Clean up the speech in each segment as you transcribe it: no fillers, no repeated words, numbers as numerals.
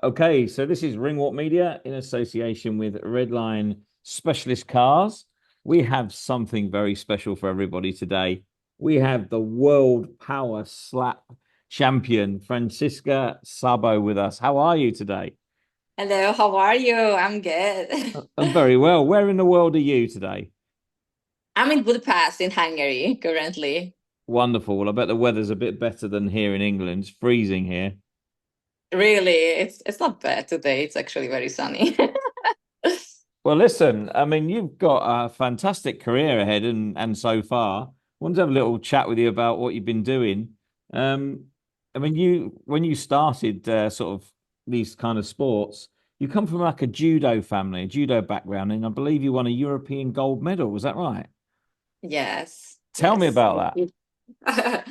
Okay, so this is Ringwalk Media in association with Redline Specialist Cars. We have something very special for everybody today. We have the World Power Slap champion, Franciska Szabo, with us. How are you today? Hello, how are you? I'm good. I'm very well. Where in the world are you today? I'm in Budapest in Hungary currently. Wonderful. Well, I bet the weather's a bit better than here in England. It's freezing here. Really, it's not bad today. It's actually very sunny. Well, listen, I mean, you've got a fantastic career ahead and so far. I wanted to have a little chat with you about what you've been doing. Um, I mean, you when you started sort of these kind of sports, you come from like a judo family, a judo background, and I believe you won a European gold medal. Was that right? Yes, Tell me yes. about that.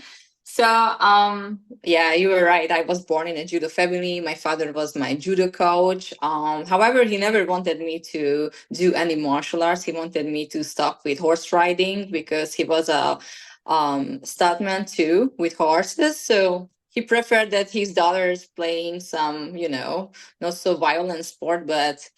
Yeah, you were right. I was born in a judo family. My father was my judo coach. However, he never wanted me to do any martial arts. He wanted me to stop with horse riding because he was a stuntman too with horses. So he preferred that his daughters playing some, not so violent sport, but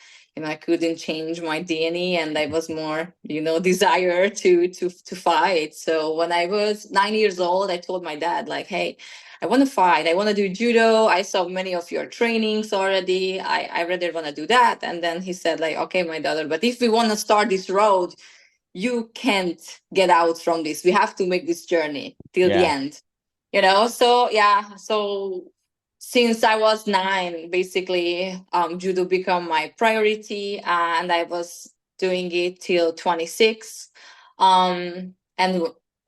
I couldn't change my DNA, and I was more, desire to fight. So when I was 9 years old, I told my dad, like, hey, I want to fight. I want to do judo. I saw many of your trainings already. I rather want to do that. And then he said, like, okay, my daughter, but if we want to start this road, you can't get out from this. We have to make this journey till the Yeah. end. So yeah, so since I was 9, basically, judo become my priority, and I was doing it till 26. And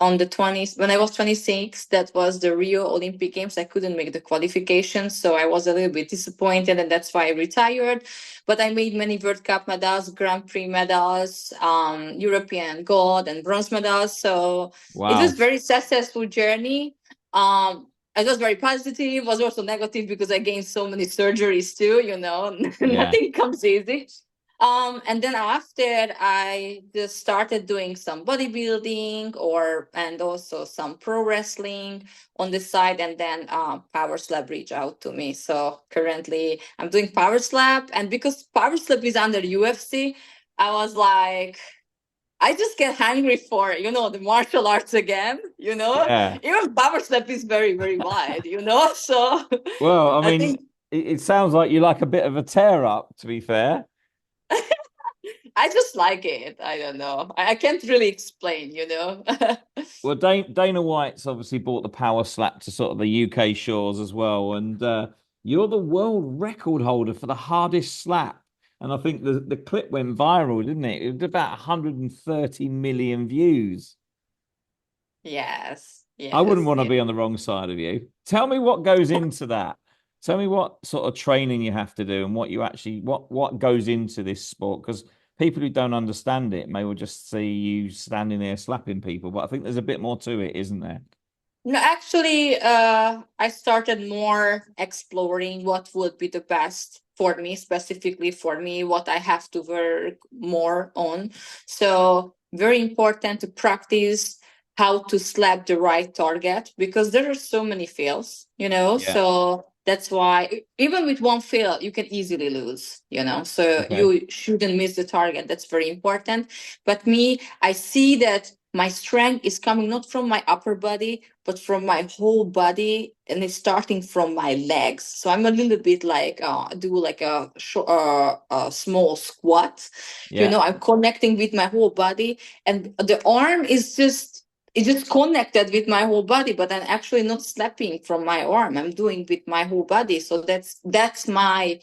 on the 20s, when I was 26, that was the Rio Olympic Games. I couldn't make the qualification, so I was a little bit disappointed, and that's why I retired. But I made many World Cup medals, Grand Prix medals, European gold and bronze medals. So it was Wow. very successful journey. It was very positive, was also negative because I gained so many surgeries too, Yeah. nothing comes easy. And then after, I just started doing some bodybuilding and also some pro wrestling on the side, and then Power Slap reached out to me. So currently I'm doing Power Slap, and because Power Slap is under UFC, I was like, I just get hungry for, the martial arts again, Yeah. Even Power Slap is very, very wide, So Well, I I mean, think it sounds like you like a bit of a tear up, to be fair. I just like it. I don't know. I can't really explain. Well, Dana White's obviously brought the power slap to sort of the UK shores as well, and you're the world record holder for the hardest slap. And I think the clip went viral, didn't it? It was about 130 million views. Yes, I wouldn't yes, want to yes. be on the wrong side of you. Tell me what goes into that. Tell me what sort of training you have to do and what you actually what goes into this sport, because people who don't understand it may well just see you standing there slapping people, but I think there's a bit more to it, isn't there? No, actually, I started more exploring what would be the best for me, specifically for me, what I have to work more on. So, very important to practice how to slap the right target because there are so many fails, Yeah. So that's why even with one fail, you can easily lose. So Okay. you shouldn't miss the target. That's very important. But me, I see that my strength is coming not from my upper body but from my whole body, and it's starting from my legs. So I'm a little bit like do like a small squat. Yeah. I'm connecting with my whole body, and the arm is just it's just connected with my whole body, but I'm actually not slapping from my arm. I'm doing with my whole body. So that's my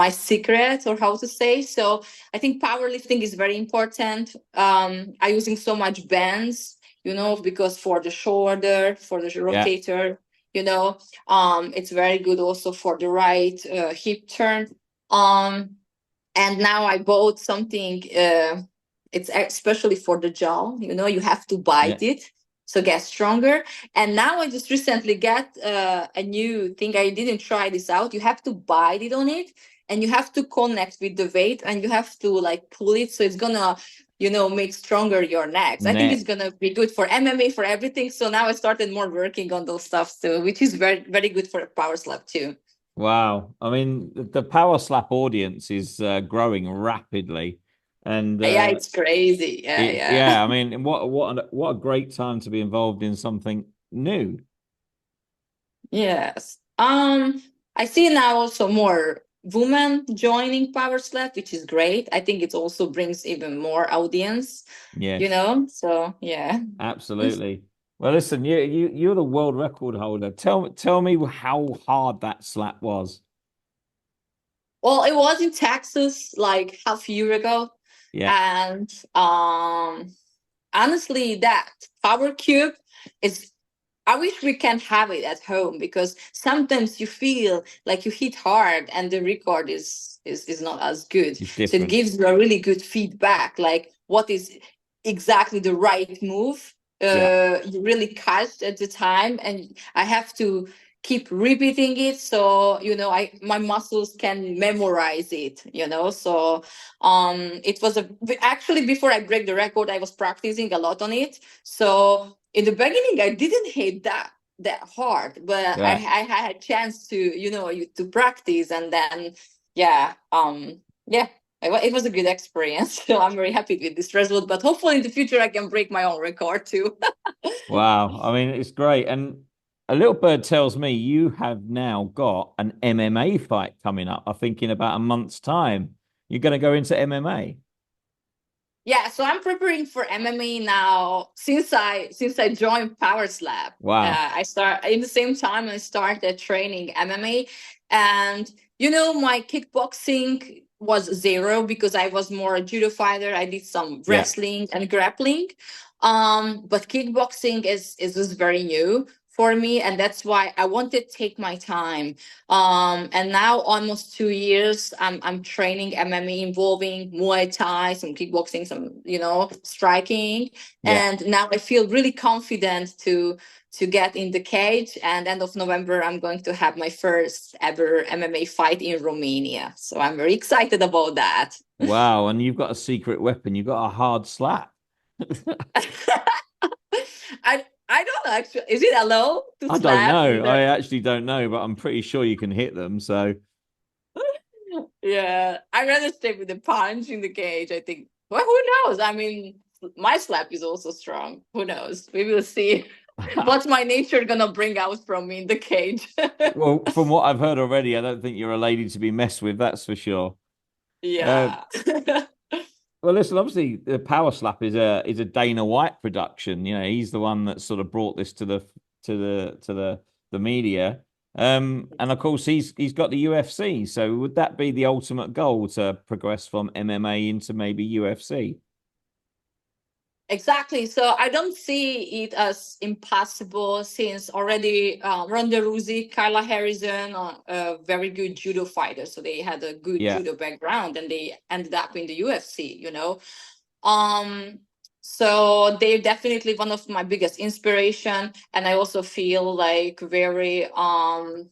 secret, or how to say. So I think powerlifting is very important. I'm using so much bands, because for the shoulder, for the Yeah. rotator, it's very good also for the right hip turn. And now I bought something. It's especially for the jaw. You have to Yeah. bite it so get stronger. And now I just recently got a new thing. I didn't try this out. You have to bite it on it, and you have to connect with the weight, and you have to like pull it, so it's gonna make stronger your necks. I think Net. it's gonna be good for MMA, for everything. So now I started more working on those stuff too, which is very, very good for a power slap too. Wow. I mean, the power slap audience is growing rapidly, and Yeah, it's crazy. Yeah, yeah. yeah. I mean, what a great time to be involved in something new. Yes. I see now also more women joining Power Slap, which is great. I think it also brings even more audience, Yes, So yeah. absolutely. Well, listen, you're the world record holder. Tell me how hard that slap was. Well, it was in Texas like half a year ago. Yeah, And honestly, that Power Cube is, I wish we can have it at home because sometimes you feel like you hit hard and the record is not as good. it's So it different. gives you a really good feedback, like what is exactly the right move. Yeah, You really catch at the time, and I have to keep repeating it so I my muscles can memorize it. So it was a actually before I break the record, I was practicing a lot on it. So in the beginning, I didn't hit that hard, but I yeah. had a chance to to practice, and then yeah, yeah, it was a good experience. So I'm very happy with this result. But hopefully in the future, I can break my own record too. Wow. I mean, it's great. And a little bird tells me you have now got an MMA fight coming up. I think in about a month's time. You're going to go into MMA. Yeah, so I'm preparing for MMA now since I joined Power Slab. Wow. I start in the same time I started training MMA, and my kickboxing was zero because I was more a judo fighter. I did some Yeah. wrestling and grappling, but kickboxing is just very new for me, and that's why I wanted to take my time. And now almost 2 years, I'm training MMA involving Muay Thai, some kickboxing, some striking, Yeah. and now I feel really confident to get in the cage. And end of November, I'm going to have my first ever MMA fight in Romania. So I'm very excited about that. Wow. And you've got a secret weapon. You've got a hard slap. I don't know actually. Is it allowed to I don't slap know. with I the? actually don't know, but I'm pretty sure you can hit them. So, Yeah, I'd rather stay with the punch in the cage. I think. Well, who knows? I mean, my slap is also strong. Who knows? We will see what's my nature gonna bring out from me in the cage. well, from what I've heard already, I don't think you're a lady to be messed with. That's for sure. Uh, Yeah. well, listen, obviously, the Power Slap is a Dana White production. You know, he's the one that sort of brought this to the media. And of course, he's got the UFC. So, would that be the ultimate goal to progress from MMA into maybe UFC? Exactly. So I don't see it as impossible since already Ronda Rousey, Kyla Harrison are very good judo fighters. So they had a good Yeah, judo background and they ended up in the UFC. Um, so they're definitely one of my biggest inspiration. And I also feel like very um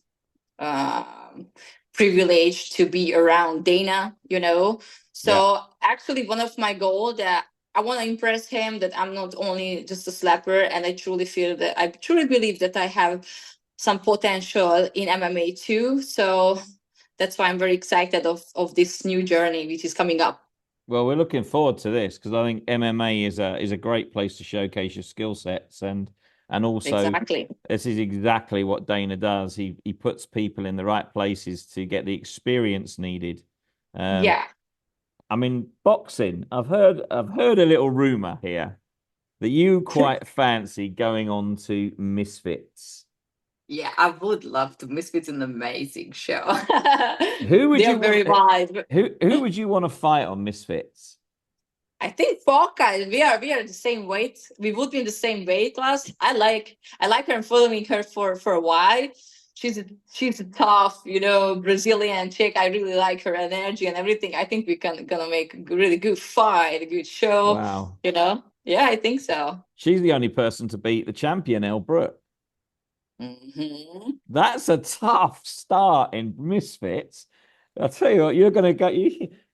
privileged to be around Dana. yeah. So actually one of my goals that I want to impress him that I'm not only just a slapper, and I truly believe that I have some potential in MMA too. So that's why I'm very excited of this new journey which is coming up. Well, we're looking forward to this because I think MMA is a great place to showcase your skill sets and also Exactly. this is exactly what Dana does. He puts people in the right places to get the experience needed. Um, Yeah. I mean, boxing. I've heard a little rumor here that you quite fancy going on to Misfits. Yeah, I would love to. Misfits an amazing show. Who would They're you want? very wide. Who would you want to fight on Misfits? I think Poca, we are the same weight. We would be in the same weight class. I like her and following her for a while. She's a tough, Brazilian chick. I really like her energy and everything. I think we can gonna make a really good fight, a good show. Wow. Yeah, I think so. She's the only person to beat the champion, El Brook. Hmm. That's a tough start in Misfits. I'll tell you what, you're going to go,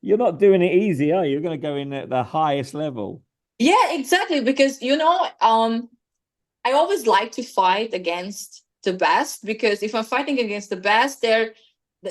you're not doing it easy, are you? You're going to go in at the highest level. Yeah, exactly. Because I always like to fight against the best because if I'm fighting against the best,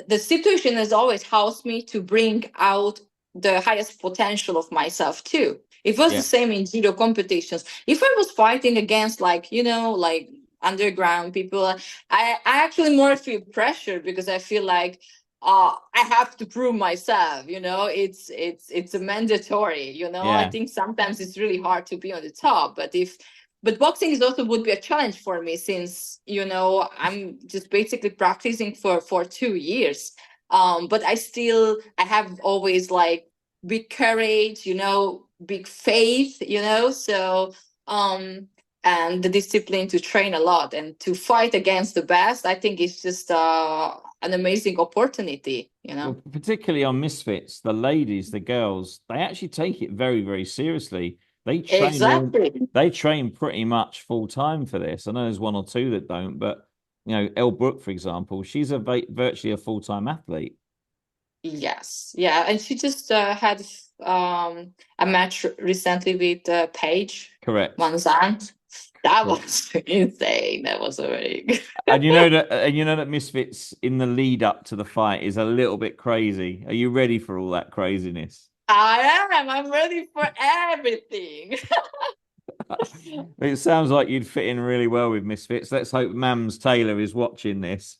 the situation has always helped me to bring out the highest potential of myself too. It was the Yeah. same in judo competitions. If I was fighting against, like, like underground people, I actually more feel pressure because I feel like I have to prove myself. It's a mandatory. I Yeah. think sometimes it's really hard to be on the top, but boxing is also would be a challenge for me, since I'm just basically practicing for 2 years. But I have always like big courage, big faith, so and the discipline to train a lot and to fight against the best. I think it's just an amazing opportunity. Well, particularly on Misfits, the ladies, the girls, they actually take it very, very seriously. They train all, Exactly. they train pretty much full time for this. I know there's one or two that don't, but Elle Brooke, for example, she's virtually a full-time athlete. Yes, yeah, and she just had a match recently with Paige Correct. Manzan. That Correct. was insane. That was amazing. And you know that Misfits in the lead up to the fight is a little bit crazy. Are you ready for all that craziness? I am. I'm ready for everything. It sounds like you'd fit in really well with Misfits. Let's hope Mams Taylor is watching this.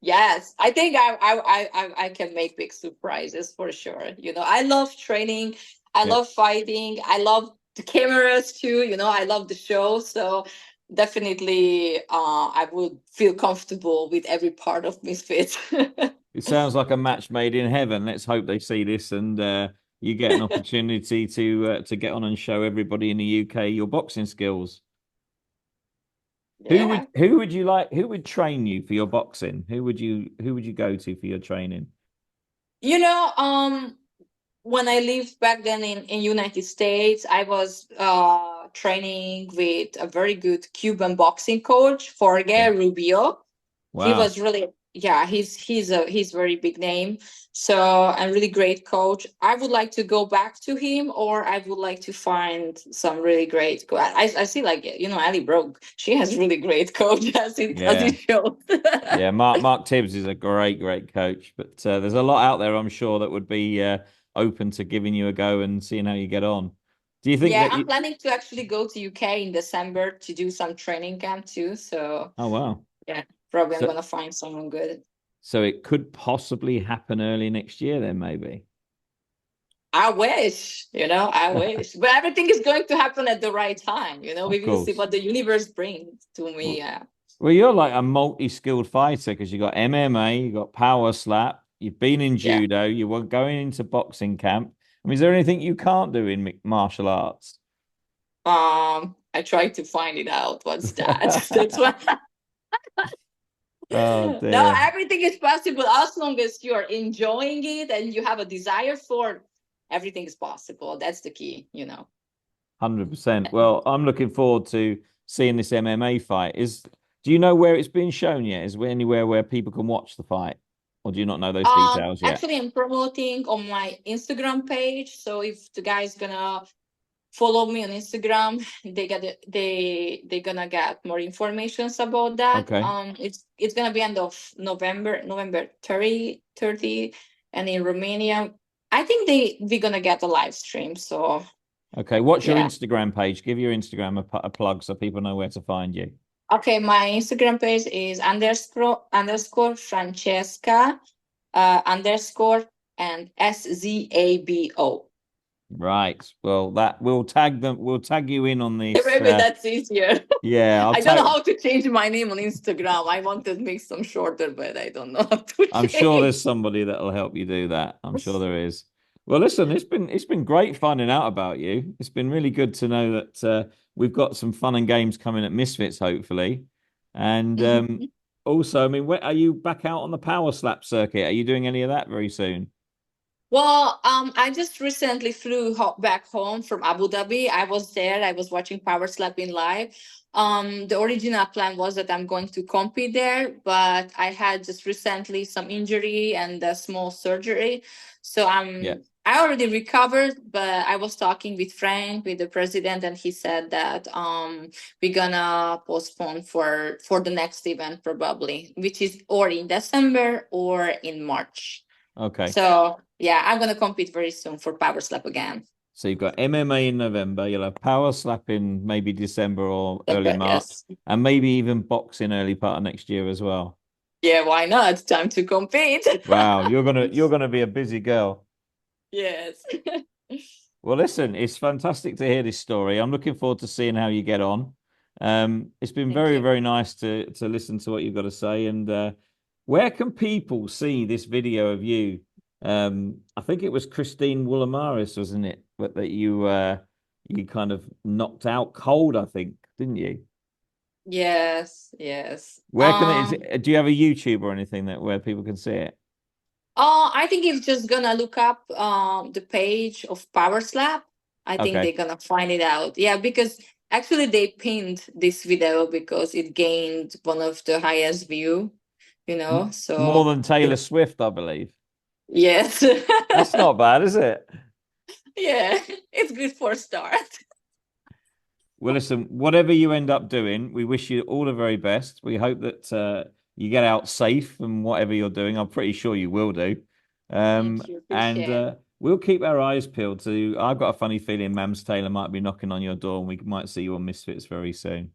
Yes, I think I can make big surprises for sure. I love training. I Yeah. love fighting. I love the cameras too. I love the show. So definitely, I would feel comfortable with every part of Misfits. It sounds like a match made in heaven. Let's hope they see this and you get an opportunity to get on and show everybody in the UK your boxing skills. Who would Yeah. who would you like? Who would train you for your boxing? Who would you go to for your training? You know, when I lived back then in United States, I was training with a very good Cuban boxing coach, Yeah. Jorge Rubio. He Wow. was really, yeah, he's very big name. So, and really great coach. I would like to go back to him, or I would like to find some really great I see, like, Ali Broke. She has really great coach, as it Yeah. shows. Yeah. Mark Tibbs is a great, great coach, but there's a lot out there, I'm sure, that would be open to giving you a go and seeing how you get on. Do you think Yeah, that I'm you? planning to actually go to UK in December to do some training camp too. So Oh, wow. yeah, probably I'm So gonna find someone good. so it could possibly happen early next year, then maybe. I wish, I wish. But everything is going to happen at the right time. Of We will see course. what the universe brings to me. Well, Yeah. well, you're like a multi-skilled fighter because you got MMA, you got power slap, you've been in Yeah. judo, you were going into boxing camp. I mean, is there anything you can't do in martial arts? I tried to find it out. What's that? That's what. Oh No, dear. everything is possible as long as you are enjoying it and you have a desire for everything is possible. That's the key. 100%. Well, I'm looking forward to seeing this MMA fight. Do you know where it's been shown yet? Is there anywhere where people can watch the fight? Or do you not know those details yet? Actually, I'm promoting on my Instagram page. So if the guy's gonna follow me on Instagram, they're gonna get more informations about that. Okay. It's gonna be end of November 30, and in Romania, I think we're gonna get a live stream. So Okay. What's your yeah. Instagram page? Give your Instagram a plug so people know where to find you. Okay, my Instagram page is underscore Francesca underscore and Szabo. Right. Well, that we'll tag them. We'll tag you in on this. Maybe that's easier. Yeah, I'll I don't know tag. how to change my name on Instagram. I wanted to make some shorter, but I don't know how to I'm sure change. there's somebody that'll help you do that. I'm sure there is. Well, listen, it's been great finding out about you. It's been really good to know that we've got some fun and games coming at Misfits, hopefully. And Mhm. also, I mean, are you back out on the power slap circuit? Are you doing any of that very soon? Well, I just recently flew back home from Abu Dhabi. I was there. I was watching Power Slapping live. The original plan was that I'm going to compete there, but I had just recently some injury and a small surgery, so Yeah. I already recovered, but I was talking with Frank, with the president, and he said that we're gonna postpone for the next event probably, which is or in December or in March. Okay. So yeah, I'm gonna compete very soon for Power Slap again. So you've got MMA in November, you'll have power slapping maybe December or early But March, yes, and maybe even boxing early part of next year as well. yeah, why not? Time to compete. Wow, you're gonna be a busy girl. Yes. Well, listen, it's fantastic to hear this story. I'm looking forward to seeing how you get on. It's been Thank very, you. very nice to listen to what you've got to say. And where can people see this video of you? I think it was Christine Woolamaris, wasn't it? But that you kind of knocked out cold, I think, didn't you? Yes, yes. Where can do you have a YouTube or anything that where people can see it? I think it's just gonna look up the page of Power Slap. I think Okay. they're gonna find it out. Yeah, because actually they pinned this video because it gained one of the highest view, More so than Taylor Swift, I believe. yes. That's not bad, is it? Yeah, it's good for start. Well, listen, whatever you end up doing, we wish you all the very best. We hope that you get out safe from whatever you're doing. I'm pretty sure you will do. Thank you. And Appreciate. we'll keep our eyes peeled to. I've got a funny feeling Mams Taylor might be knocking on your door and we might see you on Misfits very soon.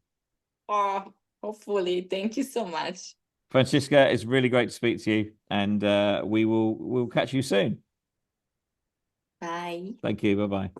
Oh, hopefully. Thank you so much. Franciska, it's really great to speak to you, and we'll catch you soon. Bye. Thank you. Bye bye.